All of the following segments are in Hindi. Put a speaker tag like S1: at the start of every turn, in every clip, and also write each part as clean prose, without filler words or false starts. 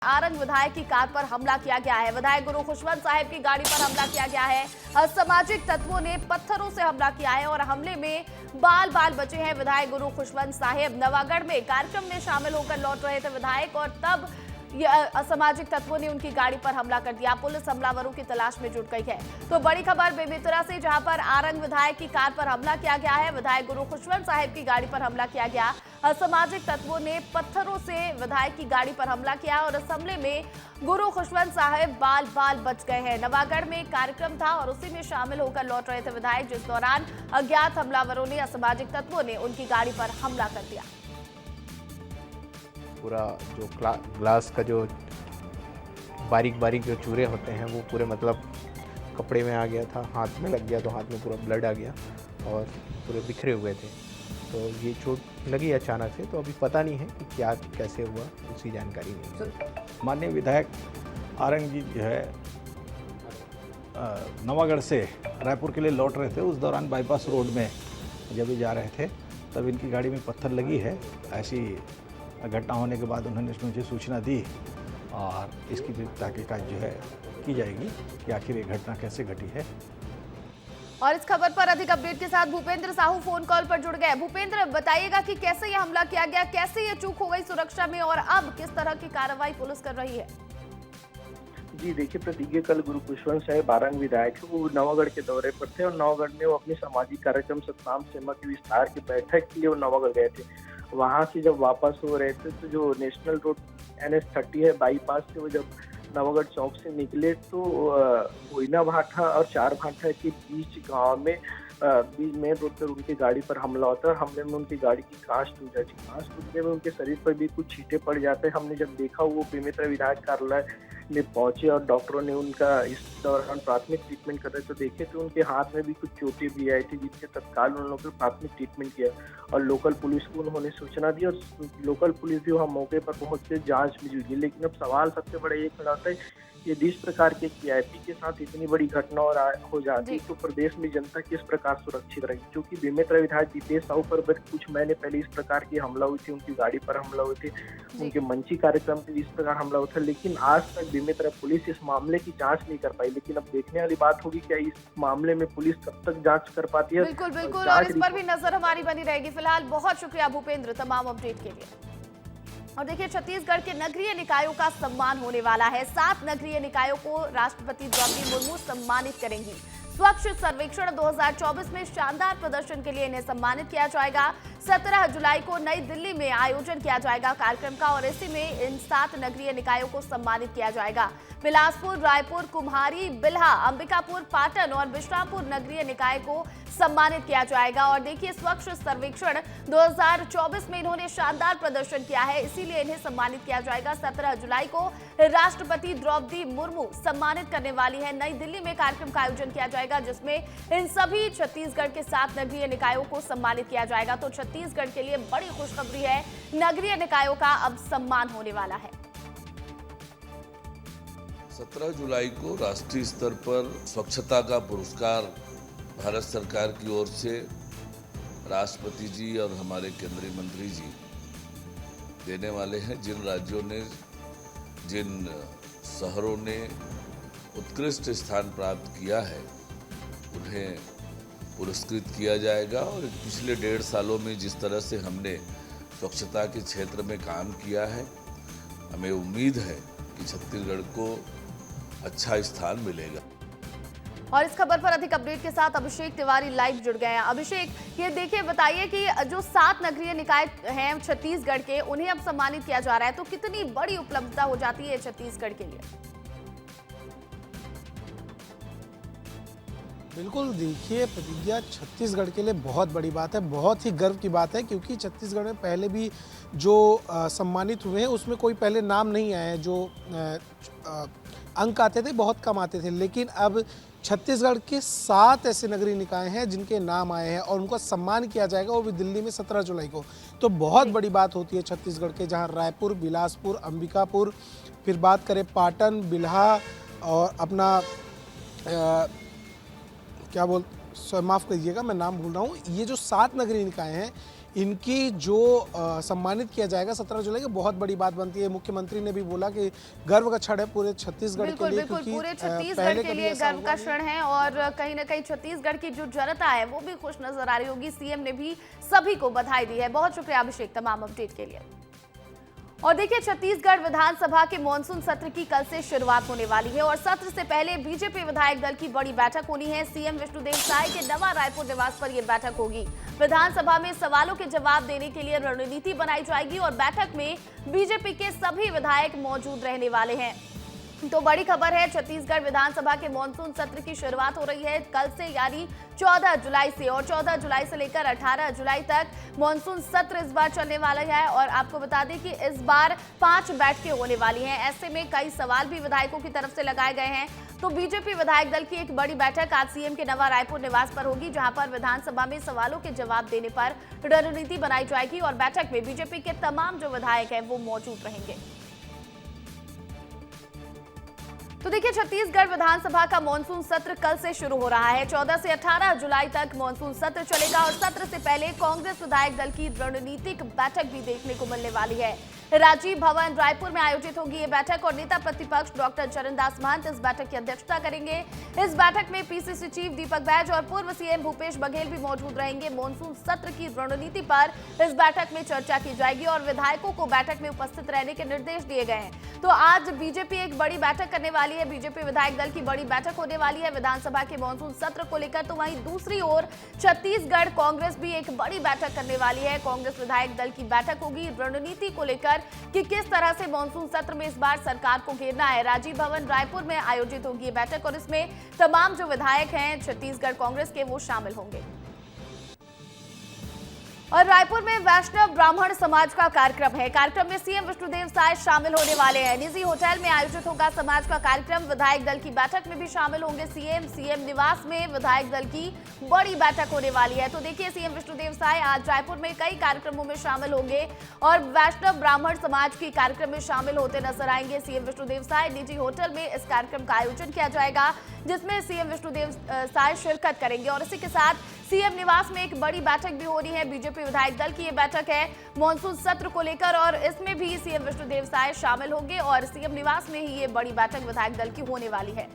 S1: आरंग विधायक की कार पर हमला किया गया है। विधायक गुरु खुशवंत साहिब की गाड़ी पर हमला किया गया है। असामाजिक तत्वों ने पत्थरों से हमला किया है और हमले में बाल बाल बचे हैं विधायक गुरु खुशवंत साहिब। नवागढ़ में कार्यक्रम में शामिल होकर लौट रहे थे विधायक और तब असामाजिक तत्वों ने उनकी गाड़ी पर हमला कर दिया। पुलिस हमलावरों की तलाश में जुट गई है। तो बड़ी खबर बेमेतरा से, जहां पर आरंग विधायक की कार पर हमला किया गया है। विधायक गुरु खुशवंत साहिब की गाड़ी पर हमला किया गया। असामाजिक तत्वों ने पत्थरों से विधायक की गाड़ी पर हमला किया और इस हमले में गुरु खुशवंत साहिब बाल बाल बच गए हैं। नवागढ़ में कार्यक्रम था और उसी में शामिल होकर लौट रहे थे विधायक, जिस दौरान अज्ञात हमलावरों ने, असामाजिक तत्वों ने उनकी गाड़ी पर हमला कर दिया।
S2: पूरा जो ग्लास का जो बारीक बारीक जो चूरे होते हैं वो पूरे मतलब कपड़े में आ गया था, हाथ में लग गया तो हाथ में पूरा ब्लड आ गया और पूरे बिखरे हुए थे। तो ये चोट लगी अचानक से, तो अभी पता नहीं है कि क्या कैसे हुआ, उसकी जानकारी नहीं है।
S3: माननीय विधायक आरंग जी जो है नवागढ़ से रायपुर के लिए लौट रहे थे। उस दौरान बाईपास रोड में जब भी जा रहे थे तब इनकी गाड़ी में पत्थर लगी है। ऐसी घटना होने के बाद उन्होंने मुझे सूचना दी और इसकी भी तहकीकात जो है की जाएगी कि आखिर ये घटना कैसे घटी है।
S1: और इस खबर पर अधिक अपडेट के साथ भूपेंद्र साहू फोन कॉल पर जुड़ गए। भूपेंद्र, बताइएगा कि कैसे ये हमला किया गया, कैसे ये चूक हो गई सुरक्षा में और अब किस तरह की कार्रवाई पुलिस कर रही है?
S4: जी देखिए, प्रतिज्ञा कल गुरु खुशवंत साहिब आरंग विधायक वो नवागढ़ के दौरे पर थे और नवागढ़ में वो अपनी सामाजिक कार्यक्रम सतनाम सेवा के विस्तार की बैठक के लिए वो नवागढ़ गए थे। वहां से जब वापस हो रहे थे तो जो नेशनल रोड NH30 है बाईपास से वो जब नवागढ़ चौक से निकले तो कोयना भाठा और चार भाठा के बीच गांव में बीच मेन रोड पर उनकी गाड़ी पर हमला होता है। हमले में उनकी गाड़ी की कांच टूट जाती है। कांच टूटने में उनके शरीर पर भी कुछ छींटे पड़ जाते हैं। हमने जब देखा वो बेमेतरा विधायक कार्यालय में पहुंचे और डॉक्टरों ने उनका इस दौरान प्राथमिक ट्रीटमेंट कर रहे तो देखे तो उनके हाथ में भी कुछ चोटें भी आई थी, जिसके तत्काल उन लोगों ने प्राथमिक ट्रीटमेंट किया और लोकल पुलिस को उन्होंने सूचना दी और लोकल पुलिस भी वहाँ मौके पर पहुंच के जाँच में जुटी। लेकिन अब सवाल सबसे बड़ा ये खड़ा होता है, ये जिस प्रकार के PIP के साथ इतनी बड़ी घटना और हो जाती तो प्रदेश में जनता किस प्रकार सुरक्षित रहेगी, क्योंकि बेमेतरा विधायक दीपेश साहू पर कुछ महीने पहले इस प्रकार की हमला हुई थी, उनकी गाड़ी पर हमला हुए थे, उनके मंची कार्यक्रम में इस प्रकार हमला हुआ था। लेकिन आज तक बेमेतरा पुलिस इस मामले की जांच नहीं कर पाई। लेकिन अब देखने वाली बात होगी क्या इस मामले में पुलिस कब तक जाँच कर पाती है।
S1: बिल्कुल बिल्कुल, और इस पर भी नजर हमारी बनी रहेगी। फिलहाल बहुत शुक्रिया भूपेंद्र तमाम अपडेट के लिए। और देखिए, छत्तीसगढ़ के नगरीय निकायों का सम्मान होने वाला है। 7 नगरीय निकायों को राष्ट्रपति द्रौपदी मुर्मू सम्मानित करेंगी। स्वच्छ सर्वेक्षण 2024 में शानदार प्रदर्शन के लिए इन्हें सम्मानित किया जाएगा। 17 जुलाई को नई दिल्ली में आयोजन किया जाएगा कार्यक्रम का और इसी में इन 7 नगरीय निकायों को सम्मानित किया जाएगा। बिलासपुर, रायपुर, कुम्हारी, बिल्हा, अंबिकापुर, पाटन और बिश्रामपुर नगरीय निकाय को सम्मानित किया जाएगा। और देखिए, स्वच्छ सर्वेक्षण 2024 में इन्होंने शानदार प्रदर्शन किया है, इसीलिए इन्हें सम्मानित किया जाएगा। 17 जुलाई को राष्ट्रपति द्रौपदी मुर्मू सम्मानित करने वाली है। नई दिल्ली में कार्यक्रम का आयोजन किया जाएगा जिसमें इन सभी छत्तीसगढ़ के 7 नगरीय निकायों को सम्मानित किया जाएगा। तो छत्तीसगढ़ के लिए बड़ी खुशखबरी है, नगरीय निकायों का अब सम्मान होने वाला है।
S5: 17 जुलाई को राष्ट्रीय स्तर पर स्वच्छता का पुरस्कार भारत सरकार की ओर से राष्ट्रपति जी और हमारे केंद्रीय मंत्री जी देने वाले हैं। जिन राज्यों ने, जिन शहरों ने उत्कृष्ट स्थान प्राप्त किया है उन्हें पुरस्कृत किया जाएगा। और पिछले 1.5 सालों में जिस तरह से हमने स्वच्छता के क्षेत्र में काम किया है, हमें उम्मीद है कि छत्तीसगढ़ को अच्छा स्थान मिलेगा।
S1: और इस खबर पर अधिक अपडेट के साथ अभिषेक तिवारी लाइव जुड़ गए हैं। अभिषेक, ये देखिए, बताइए कि जो 7 नगरीय निकाय हैं छत्तीसगढ़ के, उन्हें अब सम्मानित किया जा रहा है, तो कितनी बड़ी उपलब्धता हो जाती है छत्तीसगढ़ के लिए?
S6: बिल्कुल, देखिए प्रतिज्ञा, छत्तीसगढ़ के लिए बहुत बड़ी बात है, बहुत ही गर्व की बात है, क्योंकि छत्तीसगढ़ में पहले भी जो सम्मानित हुए हैं उसमें कोई पहले नाम नहीं आया है। जो अंक आते थे बहुत कम आते थे, लेकिन अब छत्तीसगढ़ के 7 ऐसे नगरीय निकाय हैं जिनके नाम आए हैं और उनका सम्मान किया जाएगा, वो भी दिल्ली में 17 जुलाई को। तो बहुत बड़ी बात होती है छत्तीसगढ़ के, जहाँ रायपुर, बिलासपुर, अंबिकापुर, फिर बात करें पाटन, बिल्हा और अपना माफ़ करिएगा मैं नाम भूल रहा हूँ, ये जो 7 नगरीय निकाय हैं इनकी जो सम्मानित किया जाएगा 17 जुलाई को, बहुत बड़ी बात बनती है। मुख्यमंत्री ने भी बोला कि गर्व का क्षण है पूरे छत्तीसगढ़ के लिए,
S1: बिल्कुल
S6: क्योंकि
S1: पूरे छत्तीसगढ़
S6: पहले
S1: के
S6: कभी
S1: लिए
S6: ऐसा
S1: गर्व
S6: हुआ
S1: का
S6: नहीं।
S1: क्षण है और कहीं ना कहीं छत्तीसगढ़ की जो जनता है वो भी खुश नजर आ रही होगी। सीएम ने भी सभी को बधाई दी है। बहुत शुक्रिया अभिषेक तमाम अपडेट के लिए। और देखिए, छत्तीसगढ़ विधानसभा के मॉनसून सत्र की कल से शुरुआत होने वाली है और सत्र से पहले बीजेपी विधायक दल की बड़ी बैठक होनी है। सीएम विष्णुदेव साय के नवा रायपुर निवास पर यह बैठक होगी। विधानसभा में सवालों के जवाब देने के लिए रणनीति बनाई जाएगी और बैठक में बीजेपी के सभी विधायक मौजूद रहने वाले हैं। तो बड़ी खबर है, छत्तीसगढ़ विधानसभा के मॉनसून सत्र की शुरुआत हो रही है कल से, यानी 14 जुलाई से, और 14 जुलाई से लेकर 18 जुलाई तक मॉनसून सत्र इस बार चलने वाला है। और आपको बता दें कि इस बार 5 बैठकें होने वाली हैं। ऐसे में कई सवाल भी विधायकों की तरफ से लगाए गए हैं। तो बीजेपी विधायक दल की एक बड़ी बैठक आज सीएम के नवा रायपुर निवास पर होगी, जहां पर विधानसभा में सवालों के जवाब देने पर रणनीति बनाई जाएगी और बैठक में बीजेपी के तमाम जो विधायक हैं वो मौजूद रहेंगे। तो देखिए, छत्तीसगढ़ विधानसभा का मॉनसून सत्र कल से शुरू हो रहा है। 14 से 18 जुलाई तक मॉनसून सत्र चलेगा और सत्र से पहले कांग्रेस विधायक दल की रणनीतिक बैठक भी देखने को मिलने वाली है। राजीव भवन रायपुर में आयोजित होगी ये बैठक और नेता प्रतिपक्ष डॉक्टर चरणदास महंत इस बैठक की अध्यक्षता करेंगे। इस बैठक में पीसीसी चीफ दीपक बैज और पूर्व सीएम भूपेश बघेल भी मौजूद रहेंगे। मॉनसून सत्र की रणनीति पर इस बैठक में चर्चा की जाएगी और विधायकों को बैठक में उपस्थित रहने के निर्देश दिए गए हैं। तो आज बीजेपी एक बड़ी बैठक करने वाली है। बीजेपी विधायक दल की बड़ी बैठक होने वाली है विधानसभा के मॉनसून सत्र को लेकर। तो वहीं दूसरी ओर छत्तीसगढ़ कांग्रेस भी एक बड़ी बैठक करने वाली है। कांग्रेस विधायक दल की बैठक होगी रणनीति को लेकर कि किस तरह से मॉनसून सत्र में इस बार सरकार को घेरना है। राजीव भवन रायपुर में आयोजित होगी ये बैठक और इसमें तमाम जो विधायक हैं छत्तीसगढ़ कांग्रेस के वो शामिल होंगे। और रायपुर में वैष्णव ब्राह्मण समाज का कार्यक्रम है। कार्यक्रम में सीएम विष्णुदेव साय शामिल होने वाले हैं। निजी होटल में आयोजित होगा समाज का कार्यक्रम। विधायक दल की बैठक में भी शामिल होंगे सीएम निवास में विधायक दल की बड़ी बैठक होने वाली है। तो देखिए, सीएम विष्णुदेव साय आज रायपुर में कई कार्यक्रमों में शामिल होंगे और वैष्णव ब्राह्मण समाज के कार्यक्रम में शामिल होते नजर आएंगे सीएम विष्णुदेव साय। निजी होटल में इस कार्यक्रम का आयोजन किया जाएगा जिसमें सीएम विष्णुदेव साय शिरकत करेंगे और इसी के साथ सीएम निवास में एक बड़ी बैठक भी हो रही है। बीजेपी विधायक दल की ये बैठक है मॉनसून सत्र को लेकर और इसमें भी सीएम विष्णुदेव साय शामिल होंगे और सीएम निवास में ही ये बड़ी बैठक विधायक दल की होने वाली है।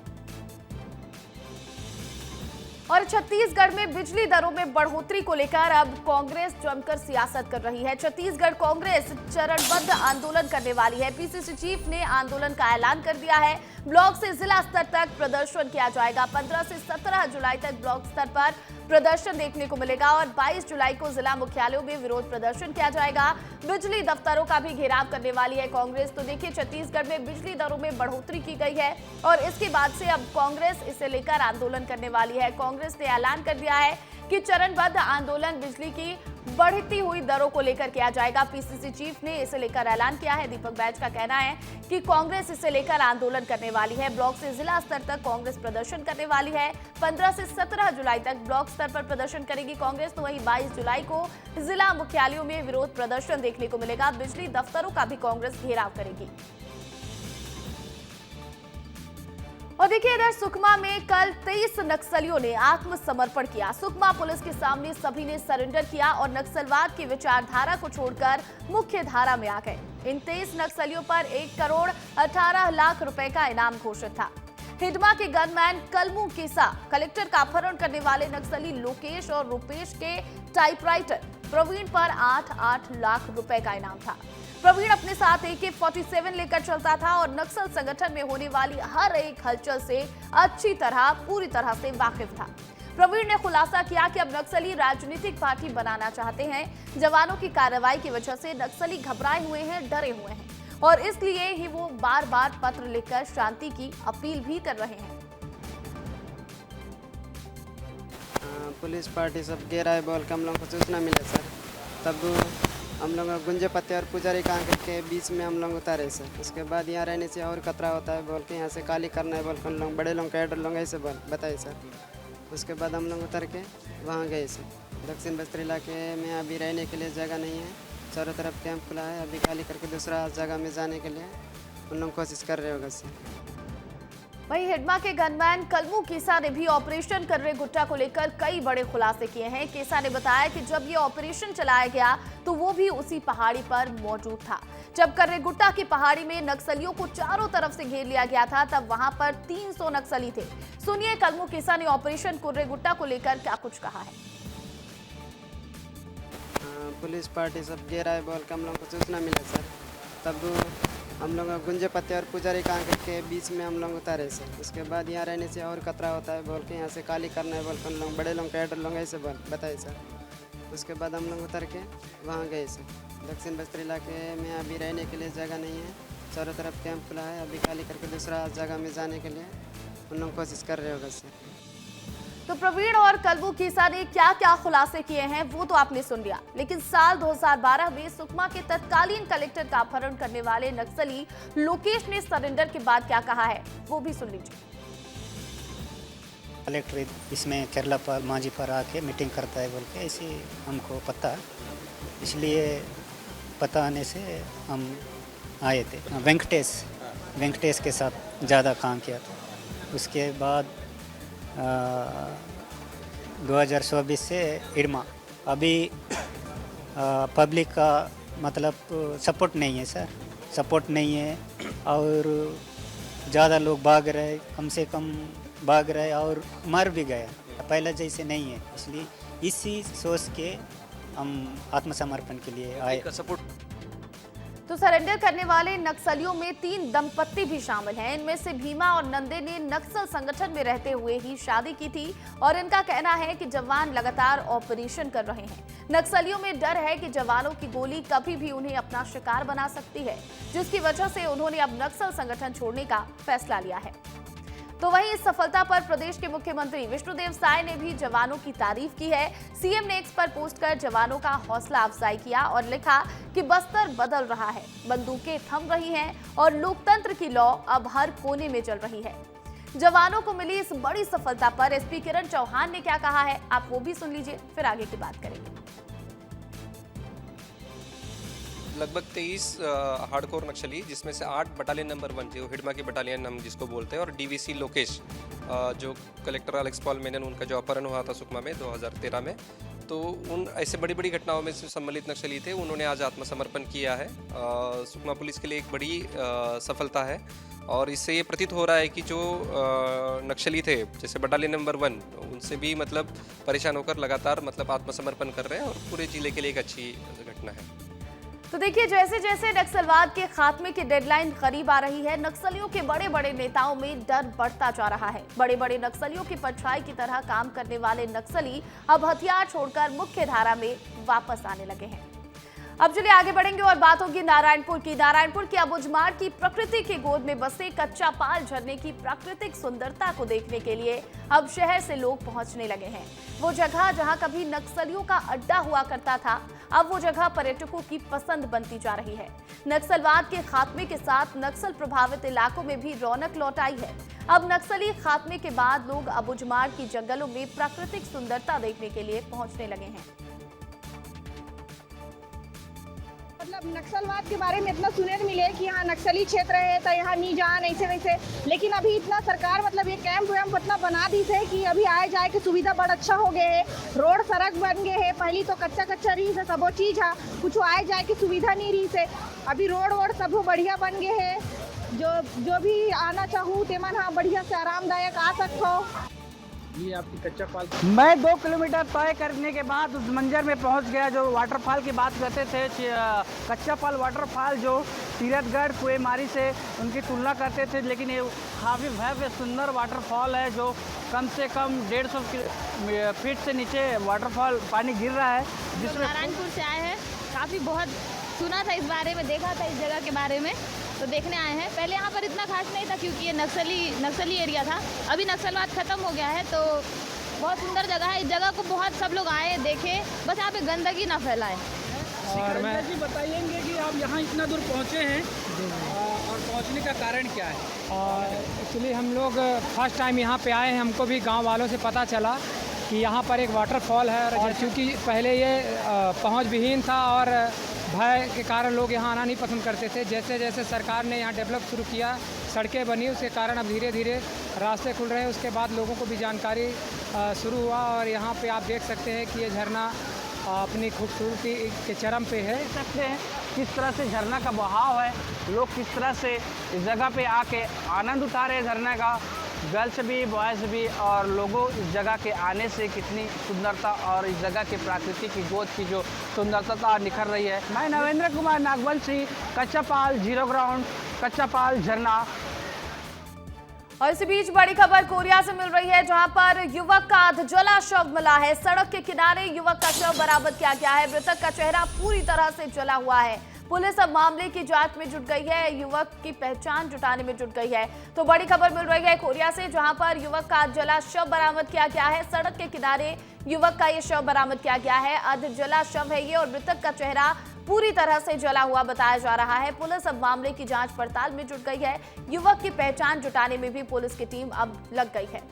S1: और छत्तीसगढ़ में बिजली दरों में बढ़ोतरी को लेकर अब कांग्रेस जमकर सियासत कर रही है। छत्तीसगढ़ कांग्रेस चरणबद्ध आंदोलन करने वाली है। पीसीसी चीफ ने आंदोलन का ऐलान कर दिया है। ब्लॉक से जिला स्तर तक प्रदर्शन किया जाएगा। 15 से 17 जुलाई तक ब्लॉक स्तर पर प्रदर्शन देखने को मिलेगा और 22 जुलाई को जिला मुख्यालयों में विरोध प्रदर्शन किया जाएगा। बिजली दफ्तरों का भी घेराव करने वाली है कांग्रेस। तो देखिए, छत्तीसगढ़ में बिजली दरों में बढ़ोतरी की गई है और इसके बाद से अब कांग्रेस इसे लेकर आंदोलन करने वाली है। कांग्रेस ने ऐलान कर दिया है कि चरणबद्ध आंदोलन बिजली की बढ़ती हुई दरों को लेकर किया जाएगा। पीसीसी चीफ ने इसे लेकर ऐलान किया है। दीपक बैज का कहना है कि कांग्रेस इसे लेकर आंदोलन करने वाली है। ब्लॉक से जिला स्तर तक कांग्रेस प्रदर्शन करने वाली है। 15 से 17 जुलाई तक ब्लॉक स्तर पर प्रदर्शन करेगी कांग्रेस। तो वहीं 22 जुलाई को जिला मुख्यालयों में विरोध प्रदर्शन देखने को मिलेगा। बिजली दफ्तरों का भी कांग्रेस घेराव करेगी। और देखिए, इधर सुकमा में कल 23 नक्सलियों ने आत्मसमर्पण किया। सुकमा पुलिस के सामने सभी ने सरेंडर किया और नक्सलवाद की विचारधारा को छोड़कर मुख्य धारा में आ गए। इन 23 नक्सलियों पर 1 करोड़ 18 लाख रुपए का इनाम घोषित था। हिडमा के गनमैन कलमू केसा, कलेक्टर का अपहरण करने वाले नक्सली लोकेश और रुपेश के टाइपराइटर प्रवीण पर 8-8 लाख रुपए का इनाम था। प्रवीण अपने साथ AK-47 लेकर चलता था और नक्सल संगठन में होने वाली हर एक हलचल से पूरी तरह से वाकिफ था। प्रवीण ने खुलासा किया कि अब नक्सली राजनीतिक पार्टी बनाना चाहते हैं। जवानों की कार्रवाई की वजह से नक्सली घबराए हुए हैं, डरे हुए हैं और इसलिए ही वो बार-बार पत्र लिखकर शांति की अपील भी कर रहे हैं।
S7: पुलिस पार्टी सब घेरा है बोल के हम लोग को सूचना मिला सर, तब हम लोग गुंजे पत्ते और पुजारी का के बीच में हम लोग उतारे सर। उसके बाद यहाँ रहने से और खतरा होता है बोल के यहाँ से खाली करना है बोल के हम लोग बड़े लोग कैडर लोग ऐसे बताए सर। उसके बाद हम लोग उतर के वहाँ गए सर। दक्षिण बस्तर इलाके में अभी रहने के लिए जगह नहीं है, चारों तरफ कैंप खुला है। अभी खाली करके दूसरा जगह में जाने के लिए हम लोग कोशिश कर रहे होगा सर।
S1: वहीं हिडमा के गनमैन कलमू केसा ने भी ऑपरेशन कर्रे गुट्टा को लेकर कई बड़े खुलासे किए हैं। केसा ने बताया कि जब ये ऑपरेशन चलाया गया तो वो भी उसी पहाड़ी पर मौजूद था। जब कर्रे गुट्टा की पहाड़ी में नक्सलियों को चारों तरफ से घेर लिया गया था तब वहां पर 300 नक्सली थे। सुनिए कलमू केसा ने ऑपरेशन कर्रे गुट्टा को लेकर क्या कुछ कहा है।
S7: पुलिस पार्टी सब घेरा है बोल के हम लोग को सूचना मिला सर, तब हम लोग गुंजे पत्ते और पुजारी कांकड़ के बीच में हम लोग उतारे सर। उसके बाद यहाँ रहने से और खतरा होता है बोल के यहाँ से खाली करना है बोल के हम लोग बड़े लोग कैडर लोग ऐसे बताए सर। उसके बाद हम लोग उतर के वहाँ गए सर। दक्षिण बस्तर इलाके में अभी रहने के लिए जगह नहीं है, चारों तरफ कैंप खुला है। अभी खाली करके दूसरा जगह में जाने के लिए हम लोग कोशिश कर रहे होगा सर।
S1: तो प्रवीण और कलबू केसा ने क्या क्या खुलासे किए हैं वो तो आपने सुन लिया, लेकिन साल 2012 में सुकमा के तत्कालीन कलेक्टर का अपहरण करने वाले नक्सली लोकेश ने सरेंडर के बाद क्या कहा है वो भी सुन लीजिए।
S8: कलेक्टर इसमें केरला पर मांझी पर आके मीटिंग करता है बोल के ऐसे हमको पता, इसलिए पता आने से हम आए थे। वेंकटेश के साथ ज़्यादा काम किया था। उसके बाद 2024 से इरमा अभी पब्लिक का मतलब सपोर्ट नहीं है सर, सपोर्ट नहीं है और ज़्यादा लोग भाग रहे, कम से कम भाग रहे और मर भी गए, पहले जैसे नहीं है। इसलिए इसी सोच के हम आत्मसमर्पण के लिए आए।
S1: तो सरेंडर करने वाले नक्सलियों में 3 दंपत्ति भी शामिल हैं। इनमें से भीमा और नंदे ने नक्सल संगठन में रहते हुए ही शादी की थी और इनका कहना है कि जवान लगातार ऑपरेशन कर रहे हैं। नक्सलियों में डर है कि जवानों की गोली कभी भी उन्हें अपना शिकार बना सकती है, जिसकी वजह से उन्होंने अब नक्सल संगठन छोड़ने का फैसला लिया है। तो वहीं इस सफलता पर प्रदेश के मुख्यमंत्री विष्णुदेव साय ने भी जवानों की तारीफ की है। सीएम ने एक्स पर पोस्ट कर जवानों का हौसला अफजाई किया और लिखा कि बस्तर बदल रहा है, बंदूकें थम रही हैं और लोकतंत्र की लौ अब हर कोने में चल रही है। जवानों को मिली इस बड़ी सफलता पर एसपी किरण चौहान ने क्या कहा है आप वो भी सुन लीजिए, फिर आगे की बात करेंगे।
S9: लगभग 23 हार्डकोर नक्सली, जिसमें से 8 बटालियन नंबर 1 जो हिडमा की बटालियन हम जिसको बोलते हैं, और डीवीसी लोकेश जो कलेक्टर अलेक्स पॉल मेनन उनका जो अपहरण हुआ था सुकमा में 2013 में, तो उन ऐसे बड़ी बड़ी घटनाओं में सम्मिलित नक्सली थे, उन्होंने आज आत्मसमर्पण किया है। सुकमा पुलिस के लिए एक बड़ी सफलता है और इससे ये प्रतीत हो रहा है कि जो नक्सली थे जैसे बटालियन नंबर 1 उनसे भी मतलब परेशान होकर लगातार मतलब आत्मसमर्पण कर रहे हैं और पूरे जिले के लिए एक अच्छी घटना है।
S1: तो देखिए जैसे जैसे नक्सलवाद के खात्मे की डेडलाइन करीब आ रही है, नक्सलियों के बड़े बड़े नेताओं में डर बढ़ता जा रहा है। बड़े बड़े नक्सलियों की परछाई की तरह काम करने वाले नक्सली अब हथियार छोड़कर मुख्य धारा में वापस आने लगे हैं। अब चलिए आगे बढ़ेंगे और बात होगी नारायणपुर की। नारायणपुर के अबुझमाड़ की प्रकृति के गोद में बसे कच्चा पाल झरने की प्राकृतिक सुंदरता को देखने के लिए अब शहर से लोग पहुंचने लगे हैं। वो जगह जहां कभी नक्सलियों का अड्डा हुआ करता था, अब वो जगह पर्यटकों की पसंद बनती जा रही है। नक्सलवाद के खात्मे के साथ नक्सल प्रभावित इलाकों में भी रौनक लौट आई है। अब नक्सली खात्मे के बाद लोग अबुझमाड़ की जंगलों में प्राकृतिक सुंदरता देखने के लिए पहुंचने लगे हैं।
S10: मतलब नक्सलवाद के बारे में इतना सुनने मिले कि यहाँ नक्सली क्षेत्र है तो यहाँ नहीं जान ऐसे वैसे, लेकिन अभी इतना सरकार मतलब ये कैंप वैम्प इतना बना दी है कि अभी आए जाए की सुविधा बड़ा अच्छा हो गए है। रोड सड़क बन गए है, पहली तो कच्चा कच्चा रही है, सब चीज है, कुछ आए जाए की सुविधा नहीं रही है। अभी रोड वोड सब बढ़िया बन गए है, जो भी आना चाहूँ तेमन हाँ बढ़िया से आरामदायक आ सकते हो।
S11: ये आपकी कच्चा पाल
S12: मैं 2 किलोमीटर तय करने के बाद उस मंजर में पहुंच गया। जो वाटरफॉल की बात करते थे, कच्चा पाल वाटरफॉल जो तीरथगढ़ कुएमारी से उनकी तुलना करते थे, लेकिन ये काफ़ी भव्य सुंदर वाटरफॉल है जो कम से कम 150 फीट से नीचे वाटरफॉल पानी गिर रहा है।
S13: जिसमें नारायणपुर से आए हैं, काफ़ी बहुत सुना था इस बारे में, देखा था इस जगह के बारे में, तो देखने आए हैं। पहले यहाँ पर इतना खास नहीं था क्योंकि ये नक्सली एरिया था, अभी नक्सलवाद खत्म हो गया है, तो बहुत सुंदर जगह है। इस जगह को बहुत सब लोग आए देखे, बस यहाँ पे गंदगी ना फैलाए।
S11: और मैं जी बताइएंगे कि आप यहाँ इतना दूर पहुँचे हैं और पहुँचने का कारण क्या है?
S12: एक्चुअली हम लोग फर्स्ट टाइम यहाँ पे आए हैं, हमको भी गाँव वालों से पता चला कि यहाँ पर एक वाटरफॉल है और चूँकि पहले ये पहुँच विहीन था और
S11: भय के कारण लोग यहाँ आना नहीं पसंद करते थे। जैसे जैसे सरकार ने यहाँ डेवलप शुरू किया, सड़कें बनी, उसके कारण अब धीरे धीरे रास्ते खुल रहे हैं। उसके बाद लोगों को भी जानकारी शुरू हुआ और यहाँ पे आप देख सकते हैं कि ये झरना अपनी खूबसूरती के चरम पे है।
S12: देख सकते हैं किस तरह से झरना का बहाव है, लोग किस तरह से इस जगह पे आके आनंद उठा रहे हैं झरने का, गर्ल्स भी बॉयज़ भी, और लोगों इस जगह के आने से कितनी सुंदरता और इस जगह की प्रकृति की गोद की जो सुंदरता निखर रही है। मैं नवेंद्र कुमार नागवंशी, कच्चापाल जीरो ग्राउंड, कच्चापाल झरना।
S1: और इसी बीच बड़ी खबर कोरिया से मिल रही है, जहां पर युवक का अधजला शव मिला है। सड़क के किनारे युवक का शव बरामद किया गया है। मृतक का चेहरा पूरी तरह से जला हुआ है। पुलिस अब मामले की जांच में जुट गई है, युवक की पहचान जुटाने में जुट गई है। तो बड़ी खबर मिल रही है कोरिया से, जहां पर युवक का अधजला शव बरामद किया गया है। सड़क के किनारे युवक का ये शव बरामद किया गया है। अधजला शव है ये और मृतक का चेहरा पूरी तरह से जला हुआ बताया जा रहा है। पुलिस अब मामले की जांच पड़ताल में जुट गई है। युवक की पहचान जुटाने में भी पुलिस की टीम अब लग गई है।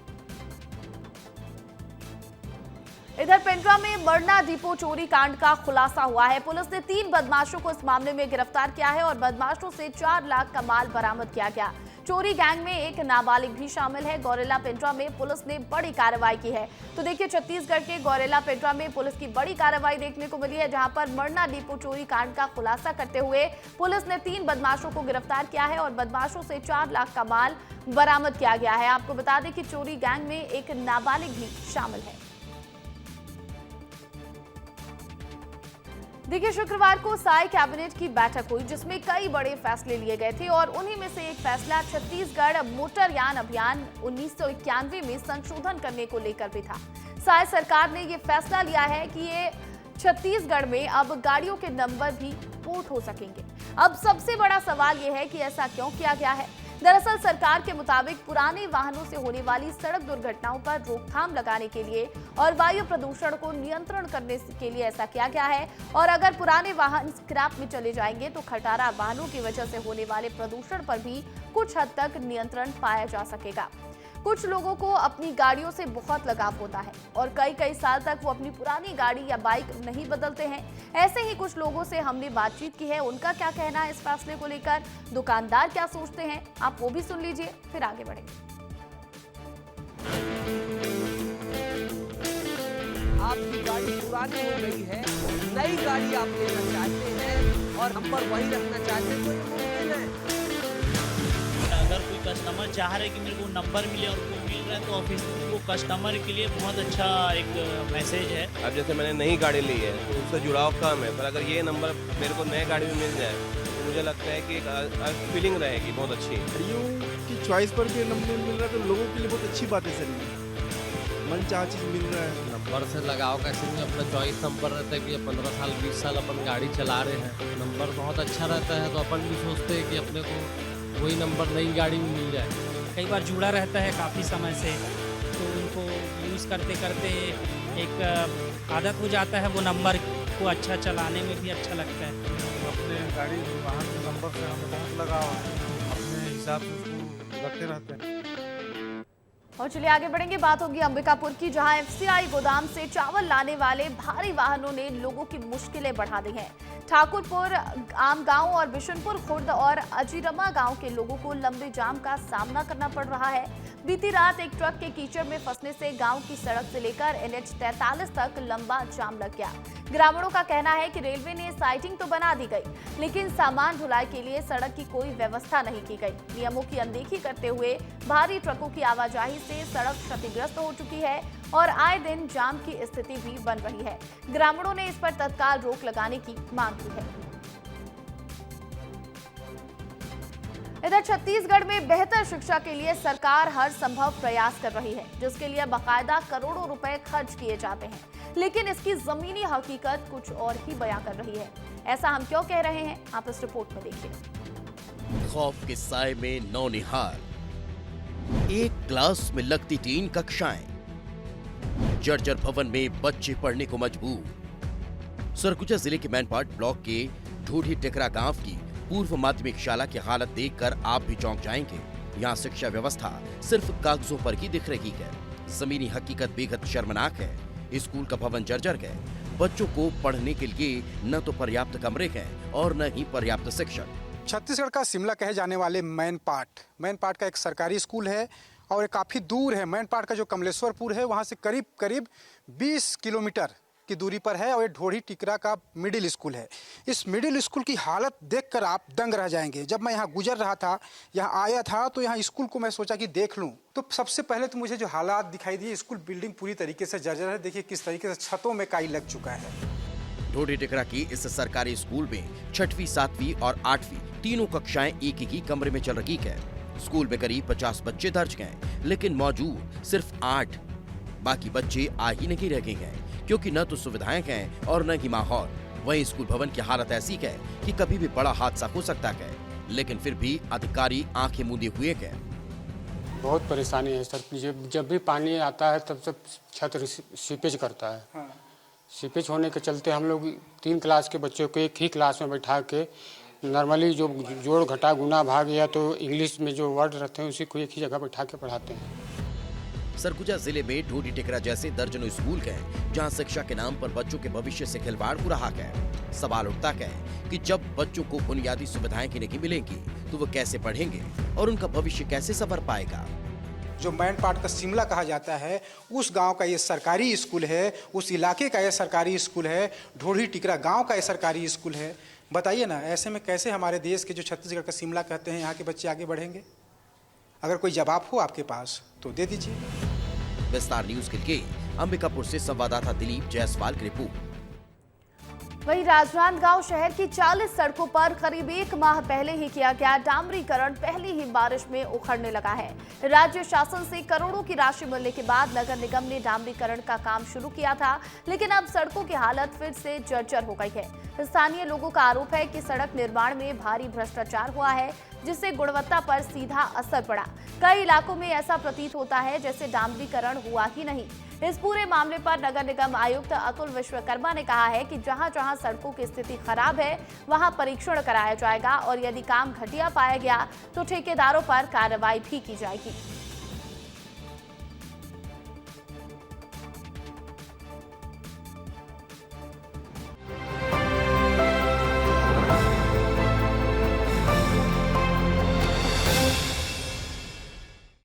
S1: इधर पेंड्रा में मरना डिपो चोरी कांड का खुलासा हुआ है। पुलिस ने 3 बदमाशों को इस मामले में गिरफ्तार किया है और बदमाशों से 4 लाख का माल बरामद किया गया। चोरी गैंग में एक नाबालिग भी शामिल है। गौरेला पेंड्रा में पुलिस ने बड़ी कार्रवाई की है। तो देखिए, छत्तीसगढ़ के गौरेला पेंड्रा में पुलिस की बड़ी कार्रवाई देखने को मिली है, जहां पर मरना डिपो चोरी कांड का खुलासा करते हुए पुलिस ने 3 बदमाशों को गिरफ्तार किया है और बदमाशों से 4 लाख का माल बरामद किया गया है। आपको बता दें कि चोरी गैंग में एक नाबालिग भी शामिल है। देखिए, शुक्रवार को साई कैबिनेट की बैठक हुई, जिसमें कई बड़े फैसले लिए गए थे और उन्हीं में से एक फैसला छत्तीसगढ़ मोटरयान अभियान 1991 में संशोधन करने को लेकर भी था। साई सरकार ने ये फैसला लिया है कि ये छत्तीसगढ़ में अब गाड़ियों के नंबर भी पोर्ट हो सकेंगे। अब सबसे बड़ा सवाल ये है कि ऐसा क्यों किया गया है। दरअसल सरकार के मुताबिक पुराने वाहनों से होने वाली सड़क दुर्घटनाओं पर रोकथाम लगाने के लिए और वायु प्रदूषण को नियंत्रण करने के लिए ऐसा किया गया है। और अगर पुराने वाहन स्क्रैप में चले जाएंगे तो खटारा वाहनों की वजह से होने वाले प्रदूषण पर भी कुछ हद तक नियंत्रण पाया जा सकेगा। कुछ लोगों को अपनी गाड़ियों से बहुत लगाव होता है और कई साल तक वो अपनी पुरानी गाड़ी या बाइक नहीं बदलते हैं। ऐसे ही कुछ लोगों से हमने बातचीत की है, उनका क्या कहना है इस फैसले को लेकर, दुकानदार क्या सोचते हैं, आप वो भी सुन लीजिए, फिर आगे बढ़ेंगे।
S14: आपकी गाड़ी पुरानी हो गई है, नई गाड़ी आप लेना चाहते हैं और नंबर वही रखना चाहते हैं तो ये मुमकिन है।
S15: अगर कोई कस्टमर चाह रहे कि मेरे को नंबर मिले और वो मिल रहा है तो ऑफिस वो कस्टमर के लिए बहुत अच्छा एक मैसेज है।
S16: अब जैसे मैंने नई गाड़ी ली है तो उससे जुड़ाव कम है, पर अगर ये नंबर मेरे को नए गाड़ी में मिल जाए तो मुझे लगता है कि एक फीलिंग रहेगी बहुत अच्छी।
S17: गाड़ियों की चॉइस पर भी नंबर मिल रहा है तो लोगों के लिए बहुत अच्छी बात है सर, मन चाह चीज़ मिल रहा है।
S18: नंबर से लगाव कैसे भी अपना चॉइस नंबर रहता है कि 15 साल 20 साल अपन गाड़ी चला रहे हैं, नंबर बहुत अच्छा रहता है तो अपन भी सोचते हैं कि अपने को वही नंबर नई गाड़ी में मिल जाए।
S19: कई बार जुड़ा रहता है काफ़ी समय से, तो उनको यूज़ करते करते एक आदत हो जाता है, वो नंबर को अच्छा चलाने में भी अच्छा लगता है।
S20: अपने गाड़ी वाहन के नंबर से हमें बहुत लगाव है, अपने हिसाब से उसको रखते रहते हैं।
S1: और चलिए आगे बढ़ेंगे, बात होगी अंबिकापुर की, जहां एफसीआई गोदाम से चावल लाने वाले भारी वाहनों ने लोगों की मुश्किलें बढ़ा दी हैं। ठाकुरपुर आमगांव और बिशनपुर खुर्द और अजीरमा गांव के लोगों को लंबे जाम का सामना करना पड़ रहा है। बीती रात एक ट्रक के कीचड़ में फंसने से गांव की सड़क से लेकर NH 43 तक लंबा जाम लग गया। ग्रामीणों का कहना है कि रेलवे ने साइटिंग तो बना दी गई, लेकिन सामान ढुलाई के लिए सड़क की कोई व्यवस्था नहीं की गई। नियमों की अनदेखी करते हुए भारी ट्रकों की आवाजाही से सड़क क्षतिग्रस्त हो चुकी है और आए दिन जाम की स्थिति भी बन रही है। ग्रामीणों ने इस पर तत्काल रोक लगाने की मांग की है। इधर छत्तीसगढ़ में बेहतर शिक्षा के लिए सरकार हर संभव प्रयास कर रही है, जिसके लिए बाकायदा करोड़ों रुपए खर्च किए जाते हैं, लेकिन इसकी जमीनी हकीकत कुछ और ही बयां कर रही है। ऐसा हम क्यों कह रहे हैं, आप इस रिपोर्ट में देखिए।
S21: खौफ के साए में नौनिहाल, एक क्लास में लगती 3 कक्षाएं, जर्जर भवन में बच्चे पढ़ने को मजबूर। सरगुजा जिले के मैनपाट ब्लॉक के ढूढ़ी टेकरा गांव की पूर्व माध्यमिक शाला की हालत देखकर आप भी चौंक जाएंगे। यहाँ शिक्षा व्यवस्था सिर्फ कागजों पर ही दिख रही है, जमीनी हकीकत बेहद शर्मनाक है। स्कूल का भवन जर्जर है, बच्चों को पढ़ने के लिए न तो पर्याप्त कमरे हैं और न ही पर्याप्त शिक्षक।
S2: छत्तीसगढ़ का शिमला कहे जाने वाले मैनपाट का एक सरकारी स्कूल है और काफ़ी दूर है। मैनपाट का जो कमलेश्वरपुर है वहाँ से करीब करीब 20 किलोमीटर की दूरी पर है और ये ढोढ़ी टिकरा का मिडिल स्कूल है। इस मिडिल स्कूल की हालत देखकर आप दंग रह जाएंगे। जब मैं यहाँ गुजर रहा था, यहाँ आया था, तो यहाँ स्कूल को मैं सोचा कि देख लूँ, तो सबसे पहले तो मुझे जो हालात दिखाई दिए, स्कूल बिल्डिंग पूरी तरीके से जर्जर है। देखिए किस तरीके से छतों में काई लग चुका है।
S21: ढोढ़ी टिकरा की इस सरकारी स्कूल में 6वीं, 7वीं और 8वीं तीनों कक्षाएं एक ही कमरे में चल रही है। स्कूल में करीब 50 बच्चे दर्ज हैं, लेकिन मौजूद सिर्फ 8। बाकी बच्चे आ ही नहीं रह गए हैं क्योंकि न तो सुविधाएं हैं और न ही माहौल। वहीं स्कूल भवन की हालत ऐसी है कि कभी भी बड़ा हादसा हो सकता है, लेकिन फिर भी अधिकारी आंखें मूंदे हुए हैं।
S22: बहुत परेशानी है सर। जब भी पानी आता है तब सब छत सीपेज करता है। हाँ। सीपेज होने के चलते हम लोग 3 क्लास के बच्चों को एक ही क्लास में बैठा के नॉर्मली जो जोड़ घटा गुना भाग या तो इंग्लिश में जो वर्ड रहते हैं उसी को एक ही जगह बैठा के पढ़ाते हैं।
S21: सरगुजा जिले में ढोढ़ी टिकरा जैसे दर्जनों स्कूल हैं जहां शिक्षा के नाम पर बच्चों के भविष्य से खिलवाड़ हो रहा है। सवाल उठता है कि जब बच्चों को बुनियादी सुविधाएं की नहीं मिलेंगी तो वो कैसे पढ़ेंगे और उनका भविष्य कैसे संवर पाएगा।
S2: जो मैनपाट का शिमला कहा जाता है, उस गांव का ये सरकारी स्कूल है, उस इलाके का ये सरकारी स्कूल है। ढोढ़ी टिकरा गांव का ये सरकारी स्कूल है। बताइए ना, ऐसे में कैसे हमारे देश के जो छत्तीसगढ़ का शिमला कहते हैं, यहाँ के बच्चे आगे बढ़ेंगे? अगर कोई जवाब हो आपके पास तो दे दीजिए।
S21: विस्तार न्यूज के लिए अंबिकापुर से संवाददाता दिलीप जायसवाल की रिपोर्ट।
S1: वहीं राजनांदगांव शहर की 40 सड़कों पर करीब 1 माह पहले ही किया गया डामरीकरण पहली ही बारिश में उखड़ने लगा है। राज्य शासन से करोड़ों की राशि मिलने के बाद नगर निगम ने डामरीकरण का काम शुरू किया था, लेकिन अब सड़कों की हालत फिर से जर्जर हो गई है। स्थानीय लोगों का आरोप है कि सड़क निर्माण में भारी भ्रष्टाचार हुआ है, जिससे गुणवत्ता पर सीधा असर पड़ा। कई इलाकों में ऐसा प्रतीत होता है जैसे डामरीकरण हुआ ही नहीं। इस पूरे मामले पर नगर निगम आयुक्त अतुल विश्वकर्मा ने कहा है कि जहां जहां सड़कों की स्थिति खराब है वहां परीक्षण कराया जाएगा और यदि काम घटिया पाया गया तो ठेकेदारों पर कार्रवाई भी की जाएगी।